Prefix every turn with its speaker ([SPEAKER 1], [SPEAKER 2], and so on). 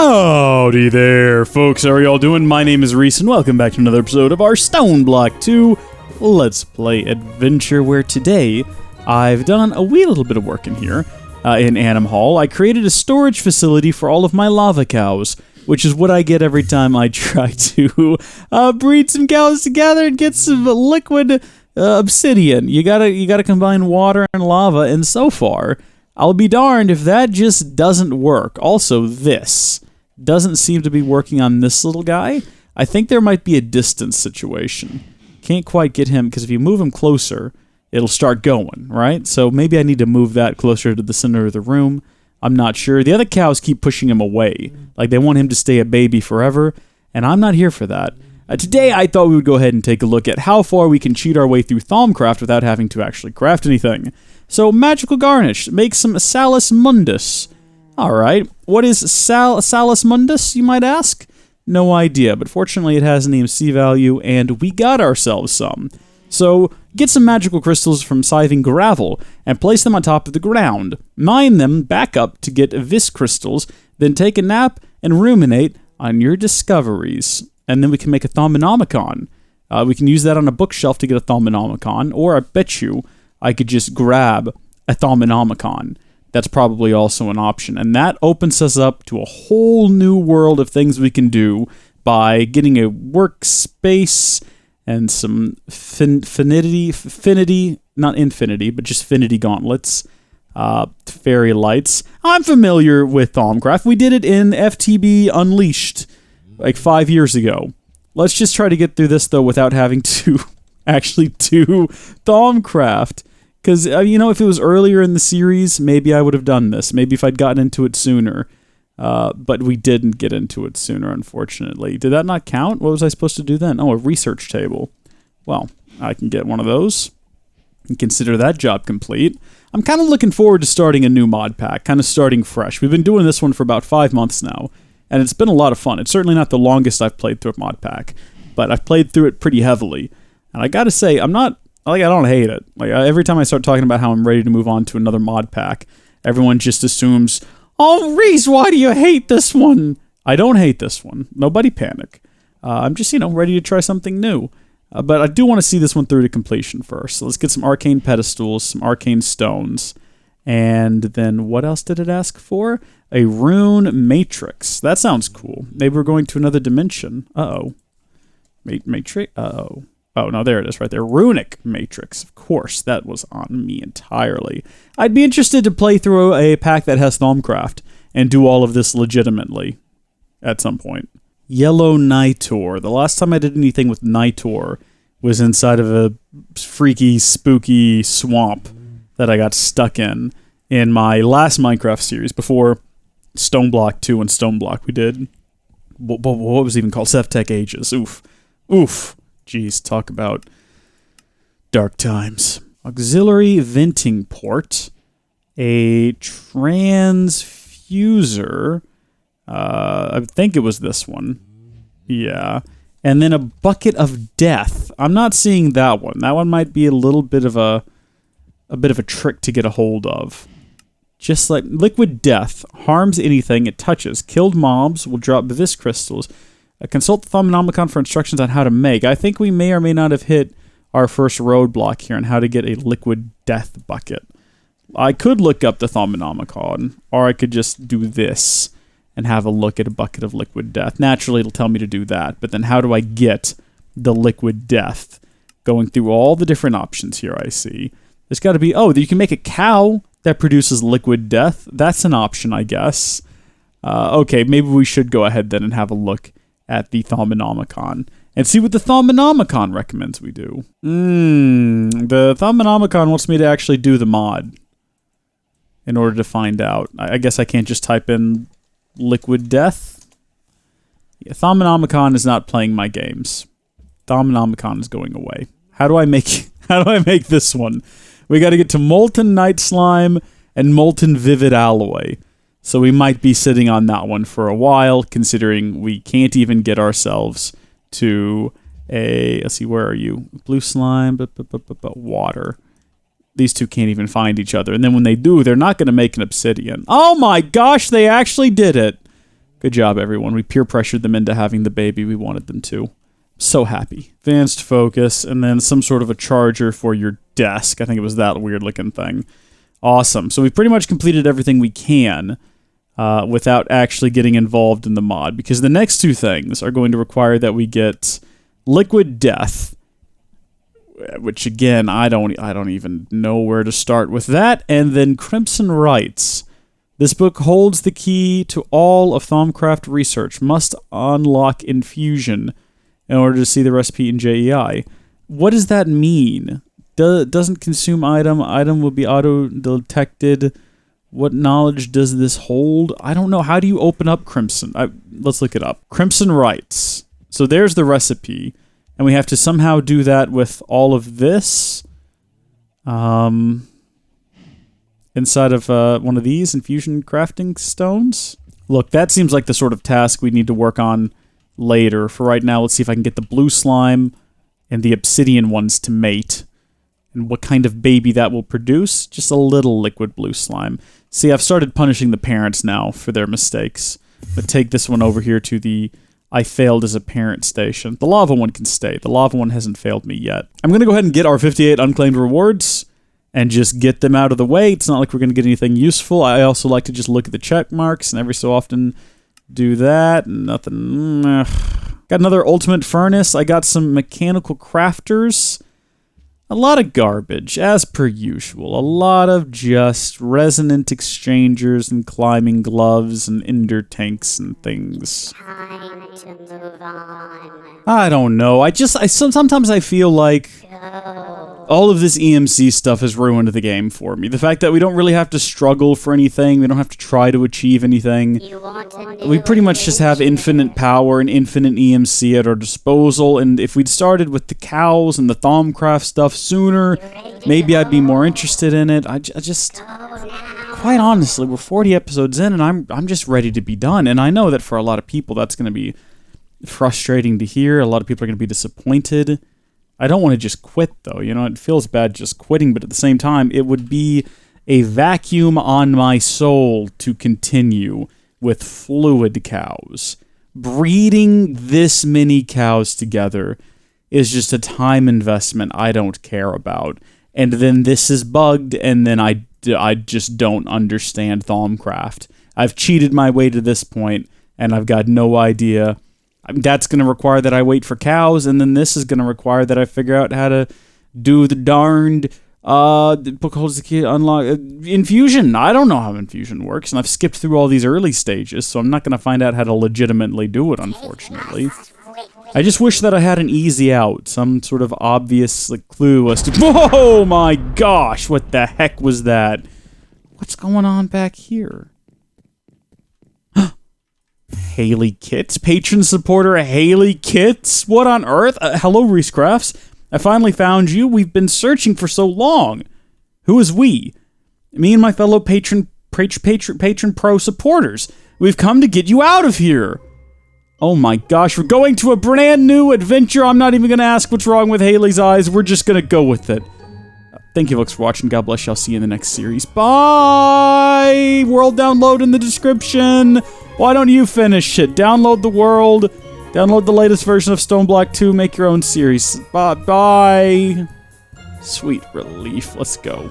[SPEAKER 1] Howdy there, folks. How are y'all doing? My name is Rees, and welcome back to another episode of our StoneBlock 2 Let's Play Adventure, where today I've done a wee little bit of work in here, in Anim Hall. I created a storage facility for all of my lava cows, which is what I get every time I try to breed some cows together and get some liquid obsidian. You gotta combine water and lava, and so far, I'll be darned if that just doesn't work. Also, this doesn't seem to be working on this little guy. I think there might be a distance situation. Can't quite get him, because if you move him closer, it'll start going, right? So maybe I need to move that closer to the center of the room. I'm not sure. The other cows keep pushing him away. Like, they want him to stay a baby forever, and I'm not here for that. Today, I thought we would go ahead and take a look at how far we can cheat our way through Thaumcraft without having to actually craft anything. So, magical garnish. Make some Salus Mundus. Alright, what is Salus Mundus, you might ask? No idea, but fortunately it has an EMC value, and we got ourselves some. So, get some magical crystals from scything gravel, and place them on top of the ground. Mine them back up to get vis crystals, then take a nap and ruminate on your discoveries. And then we can make a Thaumonomicon. We can use that on a bookshelf to get a Thaumonomicon, or I bet you I could just grab a Thaumonomicon. That's probably also an option. And that opens us up to a whole new world of things we can do by getting a workspace and some finity, not infinity, but just finity gauntlets, fairy lights. I'm familiar with Thaumcraft. We did it in FTB Unleashed like 5 years ago. Let's just try to get through this, though, without having to actually do Thaumcraft. Because, you know, if it was earlier in the series, maybe I would have done this. Maybe if I'd gotten into it sooner. But we didn't get into it sooner, unfortunately. Did that not count? What was I supposed to do then? Oh, a research table. Well, I can get one of those and consider that job complete. I'm kind of looking forward to starting a new mod pack, kind of starting fresh. We've been doing this one for about 5 months now, and it's been a lot of fun. It's certainly not the longest I've played through a mod pack, but I've played through it pretty heavily. And I gotta say, I don't hate it. Like, every time I start talking about how I'm ready to move on to another mod pack, everyone just assumes, "Oh, Rees, why do you hate this one?" I don't hate this one. Nobody panic. I'm just, ready to try something new. But I do want to see this one through to completion first. So let's get some arcane pedestals, some arcane stones. And then what else did it ask for? A rune matrix. That sounds cool. Maybe we're going to another dimension. Uh-oh. Matrix? Uh-oh. Oh, no, there it is right there. Runic matrix. Of course, that was on me entirely. I'd be interested to play through a pack that has Thaumcraft and do all of this legitimately at some point. Yellow Nitor. The last time I did anything with Nitor was inside of a freaky, spooky swamp that I got stuck in my last Minecraft series before StoneBlock 2 and StoneBlock we did. What was it even called? Tech Ages. Oof. Oof. Jeez, talk about dark times. Auxiliary venting port. A transfuser. I think it was this one. Yeah. And then a bucket of death. I'm not seeing that one. That one might be a little bit of a trick to get a hold of. Just like liquid death harms anything it touches. Killed mobs will drop vis crystals. Consult the Thaumonomicon for instructions on how to make. I think we may or may not have hit our first roadblock here on how to get a liquid death bucket. I could look up the Thaumonomicon, or I could just do this and have a look at a bucket of liquid death. Naturally, it'll tell me to do that, but then how do I get the liquid death? Going through all the different options here, I see. There's got to be, you can make a cow that produces liquid death. That's an option, I guess. Okay, maybe we should go ahead then and have a look at the Thaumonomicon and see what the Thaumonomicon recommends we do. The Thaumonomicon wants me to actually do the mod in order to find out. I guess I can't just type in liquid death. Yeah, Thaumonomicon is not playing my games. Thaumonomicon is going away. How do I make this one? We got to get to molten night slime and molten vivid alloy. So we might be sitting on that one for a while, considering we can't even get ourselves to a... Let's see, where are you? Blue slime, water. These two can't even find each other. And then when they do, they're not going to make an obsidian. Oh my gosh, they actually did it. Good job, everyone. We peer pressured them into having the baby we wanted them to. So happy. Advanced focus, and then some sort of a charger for your desk. I think it was that weird-looking thing. Awesome. So we've pretty much completed everything we can without actually getting involved in the mod, because the next two things are going to require that we get Liquid Death, which, again, I don't even know where to start with that, and then Crimson Rights. This book holds the key to all of Thaumcraft research. Must unlock infusion in order to see the recipe in JEI. What does that mean? Doesn't consume item. Item will be auto-detected. What knowledge does this hold? I don't know. How do you open up Crimson? Let's look it up. Crimson Rights. So there's the recipe. And we have to somehow do that with all of this. Inside of one of these infusion crafting stones. Look, that seems like the sort of task we need to work on later. For right now, let's see if I can get the blue slime and the obsidian ones to mate. And what kind of baby that will produce. Just a little liquid blue slime. See, I've started punishing the parents now for their mistakes. But take this one over here to the I failed as a parent station. The lava one can stay. The lava one hasn't failed me yet. I'm going to go ahead and get our 58 unclaimed rewards and just get them out of the way. It's not like we're going to get anything useful. I also like to just look at the check marks and every so often do that. Nothing. Got another ultimate furnace. I got some mechanical crafters. A lot of garbage, as per usual. A lot of just resonant exchangers and climbing gloves and ender tanks and things.
[SPEAKER 2] Time to move on.
[SPEAKER 1] I don't know. Sometimes I feel like all of this EMC stuff has ruined the game for me. The fact that we don't really have to struggle for anything, we don't have to try to achieve anything. We pretty much just have infinite power and infinite EMC at our disposal, and if we'd started with the cows and the Thaumcraft stuff sooner, maybe I'd be more interested in it. I just quite honestly, we're 40 episodes in, and I'm just ready to be done, and I know that for a lot of people that's going to be frustrating to hear. A lot of people are going to be disappointed. I don't want to just quit, though. You know, it feels bad just quitting, but at the same time, it would be a vacuum on my soul to continue with fluid cows. Breeding this many cows together is just a time investment I don't care about. And then this is bugged, and then I just don't understand Thaumcraft. I've cheated my way to this point, and I've got no idea. That's going to require that I wait for cows, and then this is going to require that I figure out how to do the darned the book holds the key to unlock infusion. I don't know how infusion works, and I've skipped through all these early stages, so I'm not going to find out how to legitimately do it, unfortunately. I just wish that I had an easy out, some sort of obvious clue as to... Whoa, my gosh, what the heck was that? What's going on back here? Haley Kits? Patron supporter Haley Kits? What on earth? Hello, Rees Crafts. I finally found you. We've been searching for so long. Who is we? Me and my fellow patron pro supporters. We've come to get you out of here. Oh my gosh, we're going to a brand new adventure. I'm not even going to ask what's wrong with Haley's eyes. We're just going to go with it. Thank you, folks, for watching. God bless you. I'll see you in the next series. Bye! World download in the description. Why don't you finish it? Download the world. Download the latest version of StoneBlock 2. Make your own series. Bye. Sweet relief. Let's go.